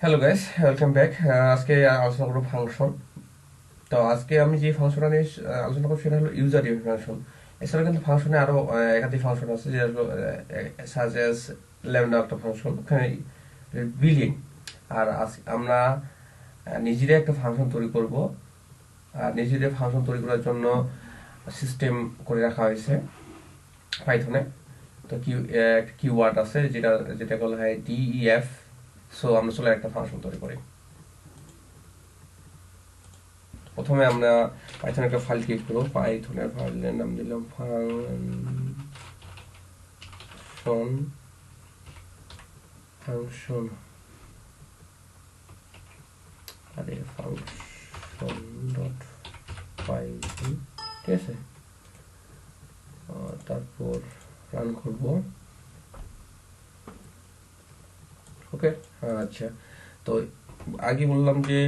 Hello guys, welcome back. আজকে আলোচনা করবো ফাংশন। তো আজকে আমি যে ফাংশনটা নিয়ে আলোচনা করবো সেটা হলো ইউজার ইনফরমেশন। এছাড়া কিন্তু ফাংশনে আরো একাধিক ফাংশন আছে, যেটা হলো সাজ এস ল্যামডা একটা ফাংশন, ওখানে বিলিং। আর আমরা নিজেরাই একটা ফাংশন তৈরি করব। আর নিজেদের ফাংশন তৈরি করার জন্য সিস্টেম করে রাখা হয়েছে পাইথনে। তো একটা কিওয়ার্ড আছে যেটা যেটা বলা হয় ডিইএফ। সো আমরা চলে একটা ফাংশন তৈরি করি। প্রথমে আমরা পাইথন একটা ফাইল ক্রিয়েট করবো। পাইথনের ফাইলের নাম দিলাম ফাংশন ফাংশন আরে ফাংশন ডট পাইথন, ঠিক আছে। তারপর রান করব। ওকে, আচ্ছা। তো আগে বললাম যে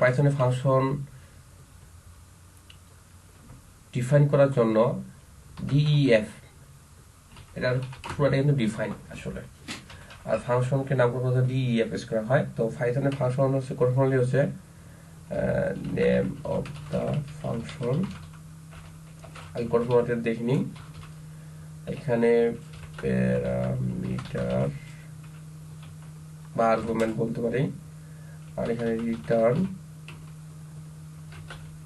পাইথনে ফাংশন ডিফাইন করার জন্য ডিইএফ, এটার পুরোটা কিন্তু ডিফাইন আসলে। আর ফাংশনকে নামকরণ করতে ডিইএফ ইউজ করা হয়। তো পাইথনের ফাংশন হচ্ছে কর্মফলি হচ্ছে নেম অফ দ্য ফাংশন। আগে কর্মফলটা দেখিনি। এখানে প্যারামিটার বা আর্গুমেন্ট বলতে পারি। আর এখানে রিটার্ন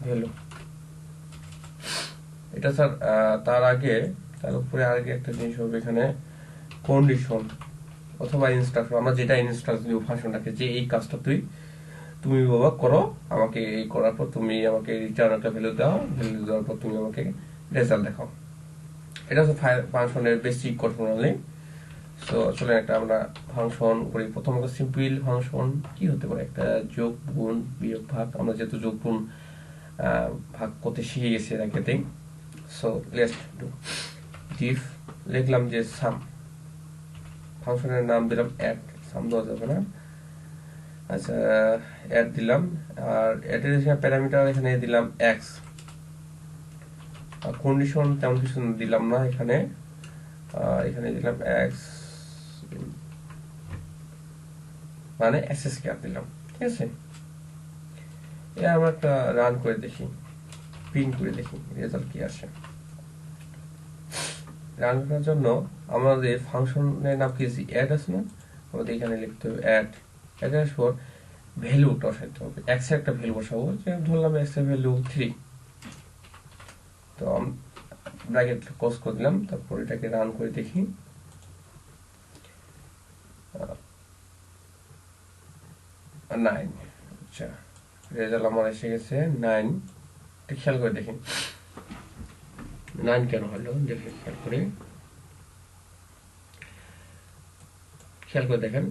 ভ্যালু। এটা স্যার তার উপরে আগে একটা জিনিস হবে এখানে কন্ডিশন অথবা ইনস্ট্রাকশন। আমরা যেটা ইনস্ট্রাকশন দিব ফাংশনটাকে, যে এই কাজটা তুমি বাবা করো, আমাকে এই করার পর তুমি আমাকে রিটার্ন একটা ভ্যালু দাও, ভ্যালু দেওয়ার পর তুমি আমাকে রেজাল্ট দেখাও। এটা হচ্ছে ফাংশনের বেসিক কন্ট্রোল। সো আসলে একটা আমরা ফাংশন করি। প্রথমত সিম্পল ফাংশন কি হতে পারে, একটা যোগ গুণ বিয়োগ ভাগ। আমরা যেহেতু যোগ গুণ ভাগ করতে শিখে গেছি এর আগেতেই। So let's do diff. লিখলাম যে সাম। ফাংশনের নাম দিলাম অ্যাড। সাম দেওয়া যাবে না। আচ্ছা, অ্যাড দিলাম। আর অ্যাডের প্যারামিটার এখানে দিলাম এক্স। আর কন্ডিশন তেমন কিছু দিলাম না এখানে। এখানে দিলাম এক্স মানে এক্সেস কেয়ার দিলাম, ঠিক আছে। এটা আমরা একটা রান করে দেখি, প্রিন্ট করে দেখি রেজাল্ট কি আসে। রান করার জন্য আমাদের ফাংশনের নাম কি অ্যাড আছে না, আমাদের এখানে লিখতে হবে অ্যাড। অ্যাড আসার পর ভ্যালু বসাইতে হবে। এক্স এর একটা ভ্যালু বসাবো, যে ধরলাম এক্স এর ভ্যালু 3। তো ব্র্যাকেট ক্লোজ করে দিলাম। তারপর এটাকে রান করে দেখি। 9। আচ্ছা, রেজাল্ট আমার এসে গেছে 9। খেয়াল করে দেখি 9 কেন হলো, দেখে খেয়াল করে দেখেন।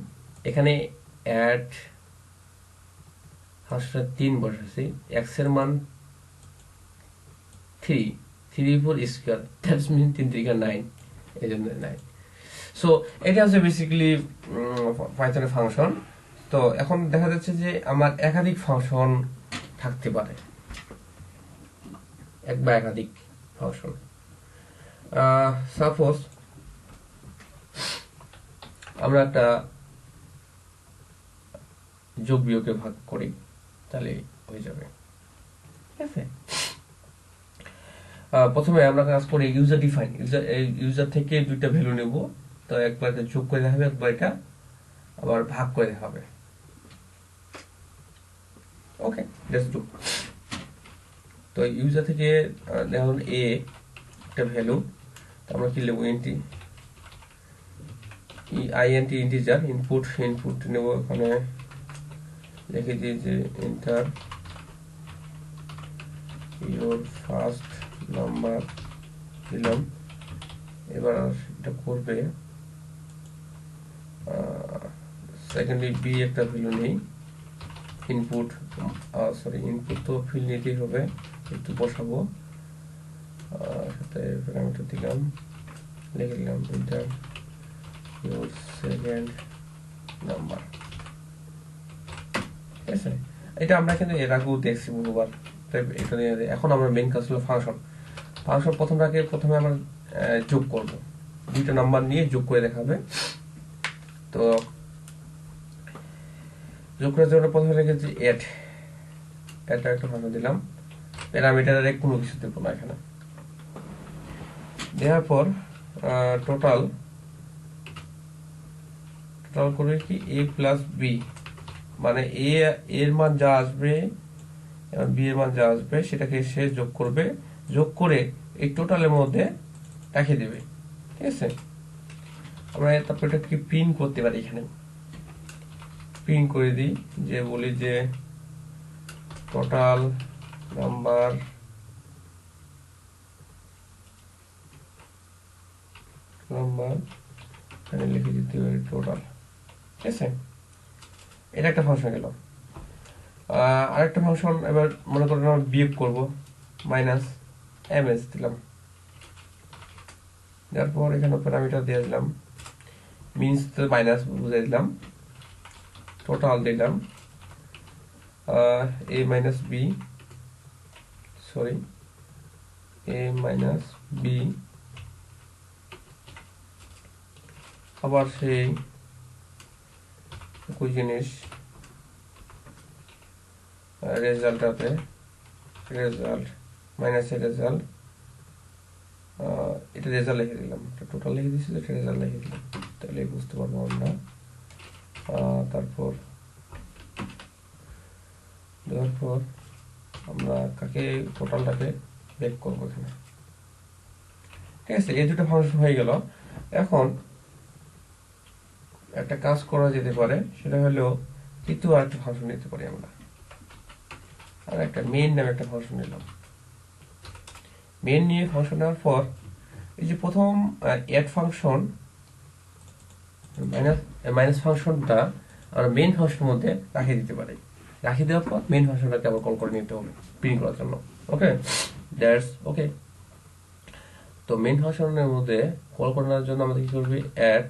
এখানে অ্যাড হাঁসটা 3 বসাচ্ছি, এক্স এর মান 3, 3 4 স্কোয়ার, দ্যাটস মিন 3 3 9, এই জন্য 9। সো এটা হচ্ছে বেসিক্যালি পাইথনের ফাংশন। তো এখন দেখা যাচ্ছে যে আমার একাধিক ফাংশন থাকতে পারে, এক বা একাধিক ফাংশন। সাপোজ আমরা একটা যোগ বিয়োগে ভাগ করি, তাহলে হয়ে যাবে, ঠিক আছে। প্রথমে আমরা কাজ করি ইউজার ডিফাইন। ইউজার থেকে দুইটা ভ্যালু নেব। তো একবার এটা যোগ করে দেখাবে, একবার এটা আবার ভাগ করে দেখাবে। ওকে, লেটস ডু। তো ইউজার থেকে দেখুন এ একটা ভ্যালু, তো আমরা কি নেব, আইএনটি ইন্টিজার। ইনপুট নেব। এখানে লিখে দিই যে এন্টার ইউর ফার্স্ট নাম্বার দিলাম। এবার এটা করবে সেকেন্ডলি বি একটা ভ্যালু নেই। ইনপুট তো ফিল নিতেই হবে, একটু বসাবো। সাথে প্যারামিটার দিলাম, লিখে দিলাম এন্টার ইউর সেকেন্ড নাম্বার, ঠিক আছে। এটা আমরা কিন্তু এর আগেও দেখছি বহুবার। এখন আমরা মেইন কাজ হলো ফাংশন। প্রথমে আমরা যোগ করব, দুইটা নাম্বার নিয়ে যোগ করে দেখাবে। তো যোগ করার জন্য প্রথমে লিখেছি এড, এটা একটা ভাষা দিলাম, প্যারামিটারে কোনো কিছু দেব না এখানে। দেওয়ার পর টোটাল করবে কি a প্লাস বি, মানে এ এর মান যা আসবে বি এর মান যা আসবে সেটাকে সে যোগ করবে, যোগ করে এই টোটালের মধ্যে রেখে দেবে। ঠিক আছে, আমরা তারপর এটা কি প্রিন্ট করতে পারি, এখানে প্রিন্ট করে দিই, যে বলি যে টোটাল নাম্বার এখানে লিখে দিতে পারি টোটাল। ঠিক আছে, এটা একটা ফাংশন গেল। আরেকটা ফাংশন এবার মনে করেন আমরা বিয়োগ করবো, মাইনাস ms দিলাম, তারপর এখানে প্যারামিটার দিয়ে দিলাম, মিনস মাইনাস বুঝাই দিলাম, টোটাল দিলাম a minus B, sorry a minus B, আবার সেই একই জিনিস রেজাল্টটাতে রেজাল্ট মাইনাস এর রেজাল্ট, এটা রেজাল্ট লিখে দিলাম, টোটাল লিখে দিয়েছিল, এটা রেজাল্ট লিখে দিলাম, তাহলে বুঝতে পারবো আমরা। তারপর দেওয়ার পর আমরা কাকে টোটালটাকে বেক করবো এখানে। ঠিক আছে, এই দুটো ফাংশন হয়ে গেল। এখন একটা কাজ করা যেতে পারে, সেটা হলো তৃতীয় আরেকটা ফাংশন নিতে পারি আমরা, আর একটা মেইন নামে একটা ফাংশন নিলাম। মেইন নিয়ে ফাংশন নেওয়ার পর এই যে প্রথম অ্যাড ফাংশন মাইনাস ফাংশনটা আমরা মেইন ফাংশনের মধ্যে রাখিয়ে দিতে পারি, রাখিয়ে দেওয়ার পর মেইন ফাংশনটাকে আবার কল করে নিতে হবে প্রিন্ট করার জন্য। ওকে, দ্যাটস ওকে। তো মেইন ফাংশনের মধ্যে কল করার জন্য আমাদের কি করবে, অ্যাড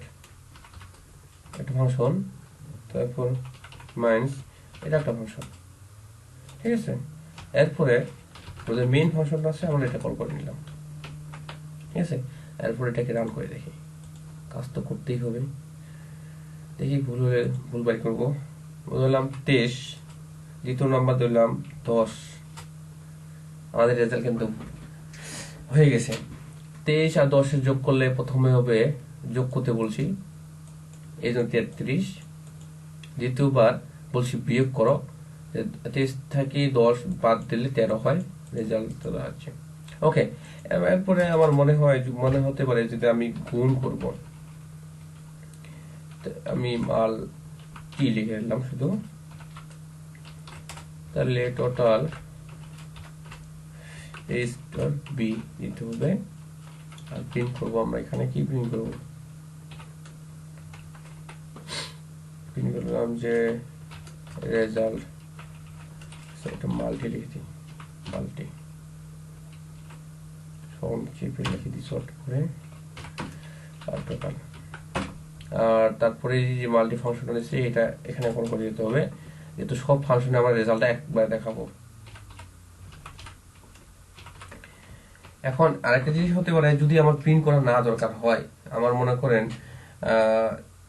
একটা ফাংশন, তারপর মাইনাস, এটা একটা ফাংশন। ঠিক আছে, এরপরে মেইন ফাংশনটা আছে, আমরা এটা কল করে নিলাম। ঠিক আছে, এরপর এটাকে রান করে দেখি, কাজ তো করতেই হবে, দেখি ভুল হলে ভুল বাই করবো। ধরলাম 23, দ্বিতীয় নাম্বার ধরলাম 10, আমাদের রেজাল্ট কিন্তু হয়ে গেছে। 23 আর 10 যোগ করলে প্রথমে হবে, যোগ করতে বলছি এই জন্য 33, দ্বিতীয়বার বলছি বিয়োগ করো, 23 থেকে 10 বাদ দিলে 13 হয়, রেজাল্ট চলে আসছে। ওকে, এরপরে আমার মনে হতে পারে যদি আমি গুণ করব, আমি মাল কি লিখে দিলাম শুধু, তাহলে টোটাল a স্টার বি দিতে হবে, আর প্রিন্ট করবো আমরা এখানে কি প্রিন্ট করবো, প্রিন্ট করলাম যে রেজাল্ট, একটা মাল্টি লিখে দিই, মাল্টি সংক্ষেপে লিখে দিই শর্ট করে, আর টোটাল, আর তারপরে যে মাল্টি ফাংশন রয়েছে এটা এখানে কল করে দিতে হবে, যেহেতু সব ফাংশনে আমরা রেজাল্টটা একবার দেখাবো। এখন আরেকটা জিনিস হতে পারে, যদি আমার প্রিন্ট করা না দরকার হয়, আমার মনে করেন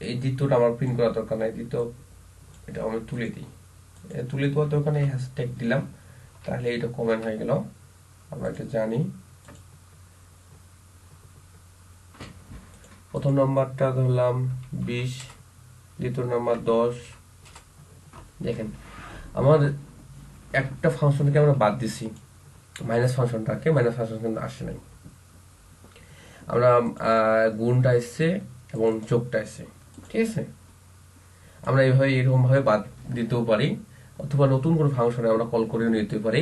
এই দ্বিতীয়টা আমার প্রিন্ট করা দরকার নাই, দ্বিতীয় এটা আমি তুলে দিই, তুলে দেওয়ার দরকার নেই, হ্যাশট্যাগ দিলাম, তাহলে এটা কমেন্ট হয়ে গেল, আমরা এটা জানি। প্রথম নাম্বারটা ধরলাম 20, দ্বিতীয় নাম্বার 10। দেখেন আমার একটা ফাংশনকে আমরা বাদ দিছি, মাইনাস ফাংশনটাকে, মাইনাস ফাংশন কিন্তু আসে নাই, আমরা গুণটা এসছে এবং যোগটা এসছে। ঠিক আছে, আমরা এইভাবে এরকম ভাবে বাদ দিতেও পারি, অথবা নতুন কোনো ফাংশনে আমরা কল করে নিতে পারি,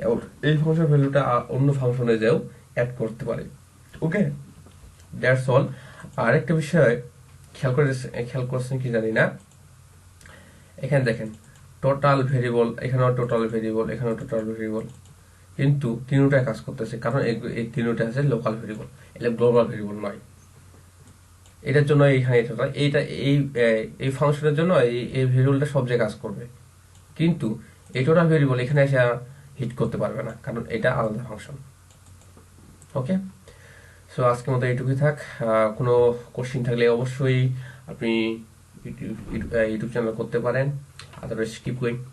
এবং এই ফাংশন ভ্যালুটা অন্য ফাংশনে যাও অ্যাড করতে পারি। ওকে, দ্যাটস অল। আর একটা বিষয় খেয়াল করছেন কি জানি না, এখানে দেখেন টোটাল ভেরিয়েবল, এখানেও টোটাল ভেরিয়েবল, এখানেও টোটাল ভেরিয়েবল, কিন্তু তিনটাই কাজ করতেছে, কারণ এই তিনটা আছে লোকাল ভেরিয়েবল, এটা গ্লোবাল ভেরিয়েবল নয়। এটার জন্য এইখানে এইটা এই ফাংশনের জন্য এই ভেরিয়েবলটা সব জায়গায় কাজ করবে, কিন্তু এই টোটাল ভেরিয়েবল এখানে এসে হিট করতে পারবে না, কারণ এটা আলাদা ফাংশন। ওকে, সো আজকের মতো এইটুকুই থাক। কোনো কোশ্চিন থাকলে অবশ্যই আপনি ইউটিউব চ্যানেল করতে পারেন, otherwise keep going.